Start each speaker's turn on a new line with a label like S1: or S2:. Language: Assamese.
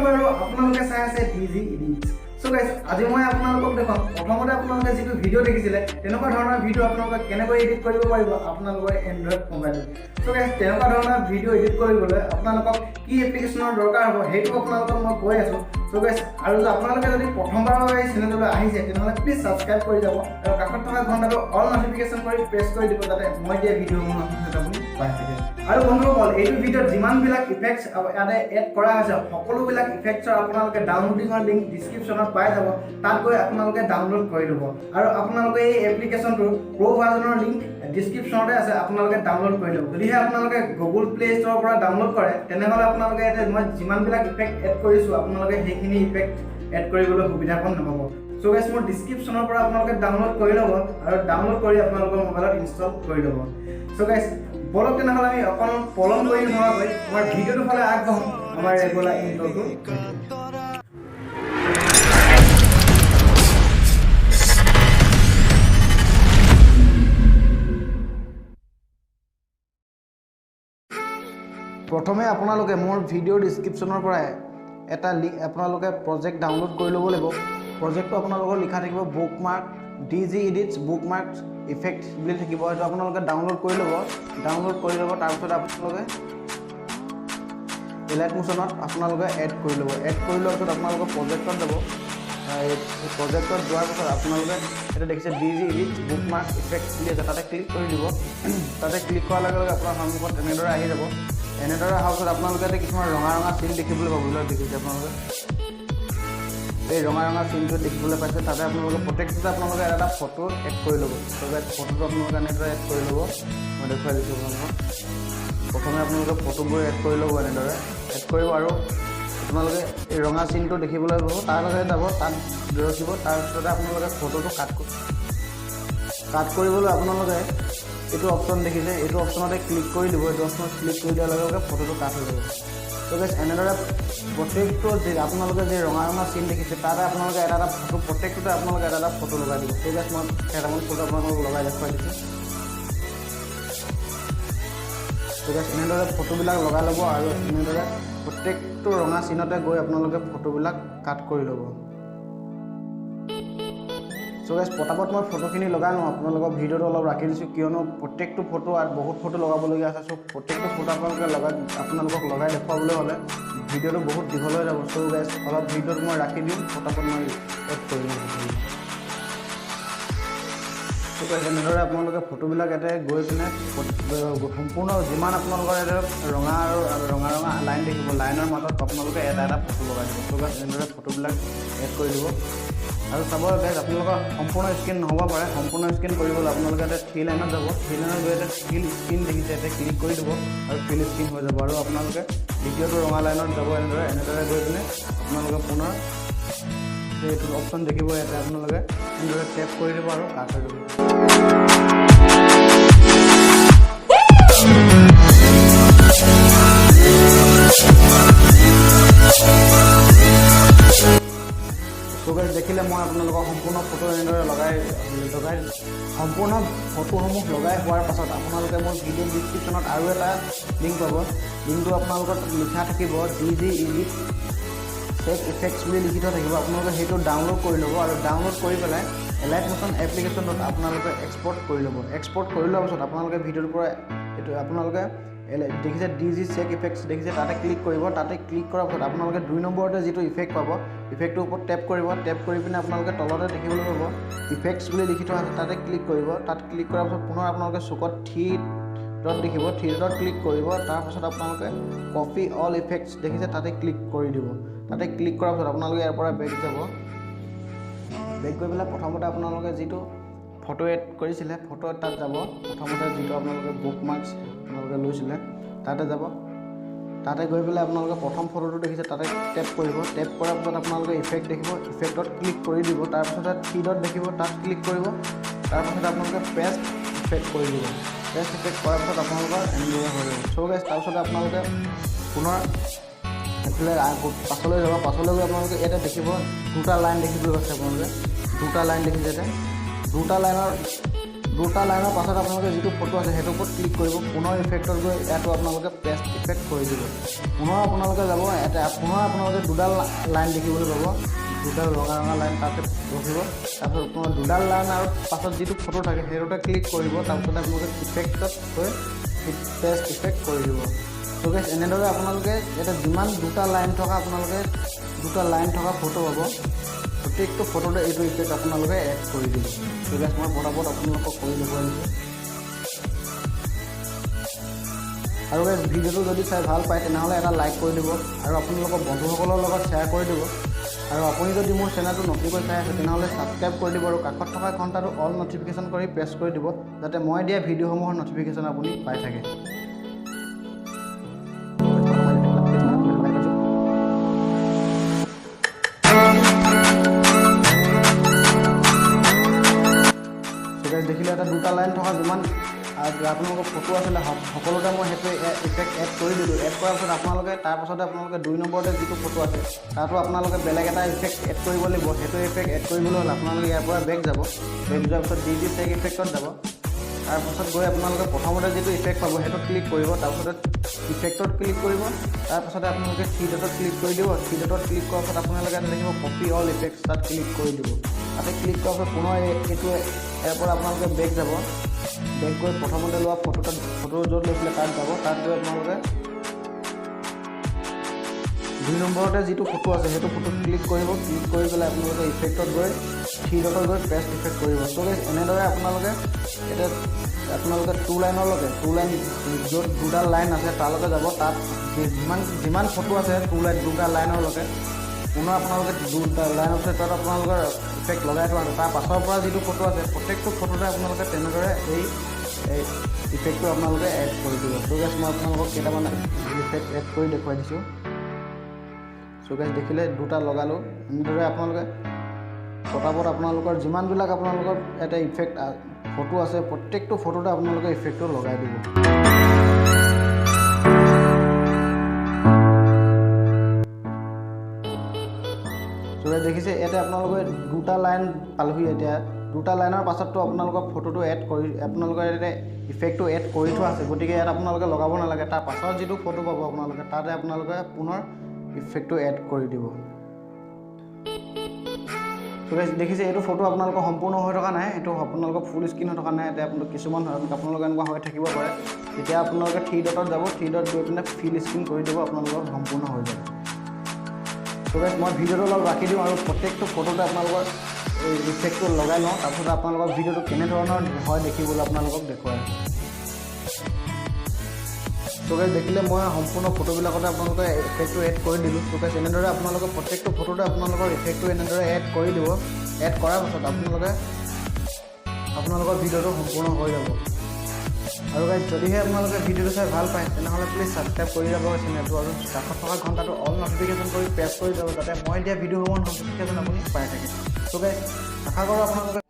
S1: বাৰু আপোনালোকে চাই আছে ডিজি ইডিটছ। সো গাইস আজি মই আপোনালোকক দেখাম প্ৰথমতে আপোনালোকে যেটো ভিডিও দেখিছিলে তেনেকুৱা ধৰণৰ ভিডিও আপোনালোকে কেনেকৈ এডিট কৰিব পাৰিব আপোনালোকৰ এন্ড্ৰইড মোবাইলত। সো গাইস তেনেকুৱা ধৰণৰ ভিডিও এডিট কৰিবলৈ আপোনালোকক কি এপ্লিকেশনৰ দৰকাৰ হ'ব হেতু আপোনালোকক মই কৈ আছো। সো গাইস আৰু আপোনালোকে যদি প্ৰথমবাৰৰ বাবে এই চেনেললৈ আহিছে তেনেহলে প্লিজ সাবস্ক্ৰাইব কৰি যাব আৰু কাষত থকা ঘণ্টাটো অল নটিফিকেশন কৰি প্ৰেছ কৰি দিব যাতে মই দিয়া ভিডিওসমূহ আপুনি পাই থাকে। আৰু বন্ধুসকল এই ভিডিওত যিমান বিলাক ইফেক্টস ইয়াতে এড কৰা হৈছে সকলো বিলাক ইফেক্টছৰ আপোনালোকে ডাউনলোডিংৰ লিংক ডেসক্ৰিপচনত পাই যাব। তাত গৈ আপোনালোকে ডাউনলোড কৰি ল'ব আৰু আপোনালোকে এই এপ্লিকেশনটোৰ প্ৰ ভাৰ্জনৰ লিংক ডেসক্ৰিপচনতে আছে, আপোনালোকে ডাউনলোড কৰি ল'ব। যদিহে আপোনালোকে গুগল প্লে ষ্টৰৰ পৰা ডাউনলোড কৰে তেনেহলে আপোনালোকে ইয়াতে মই যিমান বিলাক ইফেক্ট এড কৰিছো আপোনালোকে সেইখিনি ইফেক্ট এড কৰিবলৈ সুবিধাকণ নাপাব। সো গাইস মোৰ ডেসক্ৰিপচনৰ পৰা আপোনালোকে ডাউনলোড কৰি ল'ব আৰু ডাউনলোড কৰি আপোনালোকৰ মোবাইলত ইনষ্টল কৰি ল'ব। সো গাইস বলক তেনেহলে আমি অকণ পলম কৰি নোহোৱাকৈ আমাৰ ভিডিওটো ফালে আগবাঢ়ো আমাৰ ৰেগুলাৰ ইন্ট্ৰটো। প্ৰথমে আপোনালোকে মোৰ ভিডিও ডেসক্ৰিপচনৰ পৰা এটা লিংক আপোনালোকে প্ৰজেক্ট ডাউনলোড কৰি ল'ব লাগিব। প্ৰজেক্টটো আপোনালোকৰ লিখা থাকিব বুকমাৰ্ক ডিজি ইডিটছ বুকমাৰ্ক ইফেক্ট বুলি থাকিব। এটা আপোনালোকে ডাউনলোড কৰি ল'ব। তাৰপিছত আপোনালোকে এলাইট মোশনত আপোনালোকে এড কৰি ল'ব। এড কৰি লোৱাৰ পিছত আপোনালোকে প্ৰজেক্টত যাব। প্ৰজেক্টত যোৱাৰ পিছত আপোনালোকে এটা দেখিছে ডিজি ইডিটছ বুকমাৰ্ক ইফেক্ট বুলি আছে, তাতে ক্লিক কৰি দিব। তাতে ক্লিক কৰাৰ লগে লগে আপোনাৰ সন্মুখত এনেদৰে আহি যাব। এনেদৰে অহাৰ পিছত আপোনালোকে কিছুমান ৰঙা ৰঙা চিন দেখিবলৈ পাব। দেখিছে আপোনালোকে এই ৰঙা ৰঙা চিনটো দেখিবলৈ পাইছে। তাতে আপোনালোকে প্ৰত্যেকটোতে আপোনালোকে এটা ফটো এড কৰি ল'ব। ফটোটো আপোনালোকে এনেদৰে এড কৰি ল'ব। মই দেখুৱাই দিছোঁ আপোনালোকক। প্ৰথমে আপোনালোকে ফটোবোৰ এড কৰি ল'ব। এনেদৰে এড কৰিব আৰু আপোনালোকে এই ৰঙা চিনটো দেখিবলৈ পাব। তাৰ পাছতে যাব, তাত ৰখিব। তাৰপিছতে আপোনালোকে ফটোটো কাট কৰিবলৈ আপোনালোকে এইটো অপশ্যন দেখিছে, এইটো অপশ্যনতে ক্লিক কৰি দিব। এইটো অপশ্যনত ক্লিক কৰি দিয়াৰ লগে লগে ফটোটো কাট হৈ যাব। তো গাইস এনেদৰে প্ৰত্যেকটো যে আপোনালোকে যে ৰঙা ৰঙা চিন দেখিছে তাতে আপোনালোকে এটা ফটো প্ৰত্যেকটোতে আপোনালোকে এটা ফটো লগাই দিব। তো গাইস মই কেইটামান ফটো আপোনালোকক লগাই দেখুৱাই দিছোঁ। তো গাইস এনেদৰে ফটোবিলাক লগাই ল'ব আৰু এনেদৰে প্ৰত্যেকটো ৰঙা চিনতে গৈ আপোনালোকে ফটোবিলাক কাট কৰি ল'ব। সো গাইস পটাপট মই ফটোখিনি লগাই লওঁ। আপোনালোকৰ ভিডিওটো অলপ ৰাখি দিছোঁ কিয়নো প্ৰত্যেকটো ফটো আৰু বহুত ফটো লগাবলগীয়া আছে। সো প্ৰত্যেকটো ফটো আপোনালোকক লগাই দেখুৱাবলৈ হ'লে ভিডিওটো বহুত দীঘল হৈ যাব। সো গাইস অলপ ভিডিওটো মই ৰাখি দিম, পটাপট মই এড কৰি লওঁ। সো গাইস এনেদৰে আপোনালোকে ফটোবিলাক ইয়াতে গৈ পিনে সম্পূৰ্ণ যিমান আপোনালোকৰ ইয়াতে ৰঙা ৰঙা লাইন দেখিব, লাইনৰ মাজত আপোনালোকে এটা ফটো লগাই দিব। সো গাইস এনেদৰে ফটোবিলাক এড কৰি দিব। আৰু চাব গাইস আপোনালোকৰ সম্পূৰ্ণ স্ক্ৰীন নহ'ব পাৰে। সম্পূৰ্ণ স্ক্ৰীন কৰিবলৈ আপোনালোকে এটা থ্ৰী লাইনত যাব। থ্ৰী লাইনত গৈ এটা ফিল স্ক্ৰীন দেখিছে, ইয়াতে ক্লিক কৰি দিব আৰু ফিল স্ক্ৰীন হৈ যাব। আৰু আপোনালোকে দ্বিতীয়টো ৰঙা লাইনত যাব। এনেদৰে গৈ পিনে আপোনালোকে পুনৰ এইটো অপশ্যন দেখিব, ইয়াতে আপোনালোকে এনেদৰে টেপ কৰি দিব আৰু কাট হৈ যাব। তো গাইস দেখিলে মই আপোনালোকক সম্পূৰ্ণ ফটো এনেদৰে লগাই সম্পূৰ্ণ ফটোসমূহ লগাই হোৱাৰ পাছত আপোনালোকে মোৰ ভিডিও ডেসক্ৰিপচনত আৰু এটা লিংক পাব। লিংকটো আপোনালোকৰ লিখা থাকিব ডিজি ইডিটছ টেক ইফেক্টছ বুলি লিখি থোৱা থাকিব। আপোনালোকে সেইটো ডাউনলোড কৰি ল'ব আৰু ডাউনলোড কৰি পেলাই এলাইট মোশন এপ্লিকেশ্যনত আপোনালোকে এক্সপৰ্ট কৰি ল'ব। এক্সপৰ্ট কৰি লোৱাৰ পাছত আপোনালোকে ভিডিঅ'ৰ পৰা এইটো আপোনালোকে দেখিছে ডিজি চেক ইফেক্টছ দেখিছে, তাতে ক্লিক কৰিব। তাতে ক্লিক কৰাৰ পাছত আপোনালোকে 2 নম্বৰতে যিটো ইফেক্ট পাব ইফেক্টটোৰ ওপৰত টেপ কৰিব। টেপ কৰি পিনে আপোনালোকে তলতে দেখিবলৈ পাব ইফেক্টছ বুলি লিখি থোৱা আছে, তাতে ক্লিক কৰিব। তাত ক্লিক কৰাৰ পাছত পুনৰ আপোনালোকে চুকত 3 ডট দেখিব, 3 ডট ক্লিক কৰিব। তাৰপাছত আপোনালোকে কপি অল ইফেক্টছ দেখিছে, তাতে ক্লিক কৰি দিব। তাতে ক্লিক কৰাৰ পাছত আপোনালোকে ইয়াৰ পৰা বেক যাব। বেক গৈ পেলাই প্ৰথমতে আপোনালোকে যিটো ফটো এড কৰিছিলে ফটো তাত যাব। প্ৰথমতে যিটো আপোনালোকে বুকমাৰ্কছ আপোনালোকে লৈছিলে তাতে যাব। তাতে গৈ পেলাই আপোনালোকে প্ৰথম ফটোটো দেখিছে তাতে টেপ কৰিব। টেপ কৰাৰ পিছত আপোনালোকে ইফেক্ট দেখিব, ইফেক্টত ক্লিক কৰি দিব। তাৰপিছত 3 ডট দেখিব, তাত ক্লিক কৰিব। তাৰপিছত আপোনালোকে পেষ্ট ইফেক্ট কৰি দিব। পেষ্ট ইফেক্ট কৰাৰ পিছত আপোনালোকৰ এনেদৰে হৈ যাব। সো গাইস তাৰপিছতে আপোনালোকে পুনৰ এইফালে পাছলৈ যাব। পাছলৈ গৈ আপোনালোকে ইয়াতে দেখিব 2টা লাইন দেখিবলৈ পাইছে। আপোনালোকে 2টা লাইন দেখিছে। ইয়াতে 2টা লাইনৰ দুটা লাইনৰ পাছত আপোনালোকে যিটো ফটো আছে সেইটোৰ ওপৰত ক্লিক কৰিব পুনৰ ইফেক্টত গৈ ইয়াতো আপোনালোকে পেষ্ট ইফেক্ট কৰি দিব পুনৰ আপোনালোকে যাব এটা পুনৰ আপোনালোকে দুডাল লাইন দেখিবলৈ পাব দুডাল ৰঙা ৰঙা লাইন তাতে ৰখিব তাৰপিছত আপোনাৰ দুডাল লাইন আৰু পাছত যিটো ফটো থাকে সেইটোতে ক্লিক কৰিব তাৰপিছত আপোনালোকে ইফেক্টত গৈ পেষ্ট ইফেক্ট কৰি দিব তো গাইছ এনেদৰে আপোনালোকে এটা যিমান দুটা লাইন থকা আপোনালোকে দুটা লাইন থকা ফটো পাব প্ৰত্যেকটো ফটোতে এইটো ইফেক্ট আপোনালোকে এড কৰি দিব তো গাইছ মই পটাপট আপোনালোকক কৰি দেখুৱাই দিছোঁ আৰু গাইছ ভিডিঅ'টো যদি চাই ভাল পায় তেনেহ'লে এটা লাইক কৰি দিব আৰু আপোনালোকৰ বন্ধুসকলৰ লগত শ্বেয়াৰ কৰি দিব আৰু আপুনি যদি মোৰ চেনেলটো নতুনকৈ চাই আছে তেনেহ'লে ছাবস্ক্ৰাইব কৰি দিব আৰু কাষত থকা ঘণ্টাটো অল নটিফিকেশ্যন কৰি প্ৰেছ কৰি দিব যাতে মই দিয়া ভিডিঅ'সমূহৰ নটিফিকেশ্যন আপুনি পাই থাকে দেখিলে এটা দুটা লাইন থকা যিমান আপোনালোকৰ ফটো আছিলে সকলোতে মই সেইটো ইফেক্ট এড কৰি দিলোঁ এড কৰাৰ পিছত আপোনালোকে তাৰপাছতে আপোনালোকে 2 নম্বৰতে যিটো ফটো আছে তাতো আপোনালোকে বেলেগ এটা ইফেক্ট এড কৰিব লাগিব সেইটো ইফেক্ট এড কৰিবলৈ হ'লে আপোনালোকে ইয়াৰ পৰা বেক যাব বেক যোৱাৰ পিছত EDITZ ইফেক্টত যাব তাৰপাছত গৈ আপোনালোকে প্ৰথমতে যিটো ইফেক্ট পাব সেইটো ক্লিক কৰিব তাৰপিছতে ইফেক্টত ক্লিক কৰিব তাৰপাছতে আপোনালোকে থ্ৰী ডটত ক্লিক কৰি দিব থ্ৰী ডটত ক্লিক কৰাৰ পাছত আপোনালোকে দেখিব কপি অল ইফেক্টছ তাত ক্লিক কৰি দিব তাতে ক্লিক কৰাৰ পাছত পুনৰ এইটো ইয়াৰ পৰা আপোনালোকে বেক যাব বেক গৈ প্ৰথমতে লোৱা ফটো য'ত লৈছিলে তাত যাব তাত গৈ আপোনালোকে 2 নম্বৰতে যিটো ফটো আছে সেইটো ফটোত ক্লিক কৰিব ক্লিক কৰি পেলাই আপোনালোকে ইফেক্টত গৈ থ্ৰী ডটত গৈ পেষ্ট ইফেক্ট কৰিব চ' গাইছ এনেদৰে আপোনালোকে এতিয়া আপোনালোকে 2 লাইনলৈকে 2 লাইন য'ত দুডাল লাইন আছে তালৈকে যাব তাত যিমান ফটো আছে দুটা লাইনলৈকে পুনৰ আপোনালোকে দুটা লাইন আছে তাত আপোনালোকৰ ইফেক্ট লগাই থোৱা আছে তাৰ পাছৰ পৰা যিটো ফটো আছে প্ৰত্যেকটো ফটোতে আপোনালোকে তেনেদৰে এই ইফেক্টটো আপোনালোকে এড কৰি দিব চ' গাইছ মই আপোনালোকক কেইটামান ইফেক্ট এড কৰি দেখুৱাই দিছোঁ চ' গাইছ দেখিলে দুটা লগালোঁ এনেদৰে আপোনালোকে পটাপট আপোনালোকৰ যিমানবিলাক আপোনালোকৰ এটা ইফেক্ট ফটো আছে প্ৰত্যেকটো ফটোতে আপোনালোকে ইফেক্টটো লগাই দিব দেখিছে ইয়াতে আপোনালোকে দুটা লাইন পালোহি এতিয়া দুটা লাইনৰ পাছততো আপোনালোকৰ ফটোটো এড কৰি আপোনালোকৰ ইয়াতে ইফেক্টটো এড কৰি থোৱা আছে গতিকে ইয়াত আপোনালোকে লগাব নালাগে তাৰ পাছত যিটো ফটো পাব আপোনালোকে তাতে আপোনালোকে পুনৰ ইফেক্টটো এড কৰি দিব দেখিছে এইটো ফটো আপোনালোকৰ সম্পূৰ্ণ হৈ থকা নাই এইটো আপোনালোকৰ ফুল স্ক্ৰীন হৈ থকা নাই এতিয়া কিছুমান আপোনালোকৰ এনেকুৱা হৈ থাকিব পাৰে তেতিয়া আপোনালোকে থ্ৰী ডটত যাব থ্ৰী ডট গৈ পিনে ফিল স্ক্ৰীন কৰি দিব আপোনালোকৰ সম্পূৰ্ণ হৈ যাব চ' গাইছ মই ভিডিঅ'টো অলপ ৰাখি দিওঁ আৰু প্ৰত্যেকটো ফটোতে আপোনালোকৰ এই ইফেক্টটো লগাই লওঁ তাৰপিছত আপোনালোকৰ ভিডিঅ'টো কেনেধৰণৰ হয় দেখিবলৈ আপোনালোকক দেখুৱাই চ' গাইছ দেখিলে মই সম্পূৰ্ণ ফটোবিলাকতে আপোনালোকে ইফেক্টটো এড কৰি দিলোঁ চ' গাইছ এনেদৰে আপোনালোকৰ প্ৰত্যেকটো ফটোতে আপোনালোকৰ ইফেক্টটো এনেদৰে এড কৰি দিব এড কৰাৰ পাছত আপোনালোকৰ ভিডিঅ'টো সম্পূৰ্ণ হৈ যাব আৰু গাইছ যদিহে আপোনালোকে ভিডিঅ'টো চাই ভাল পায় তেনেহ'লে প্লিজ ছাবস্ক্ৰাইব কৰি যাব চেনেলটো আৰু কাষত থকা ঘণ্টাটো অল নটিফিকেশ্যন কৰি প্ৰেছ কৰি যাব যাতে মই দিয়া ভিডিঅ'সমূহৰ নটিফিকেশ্যন আপুনি পাই থাকে চ' গাইছ আশা কৰোঁ আপোনালোকে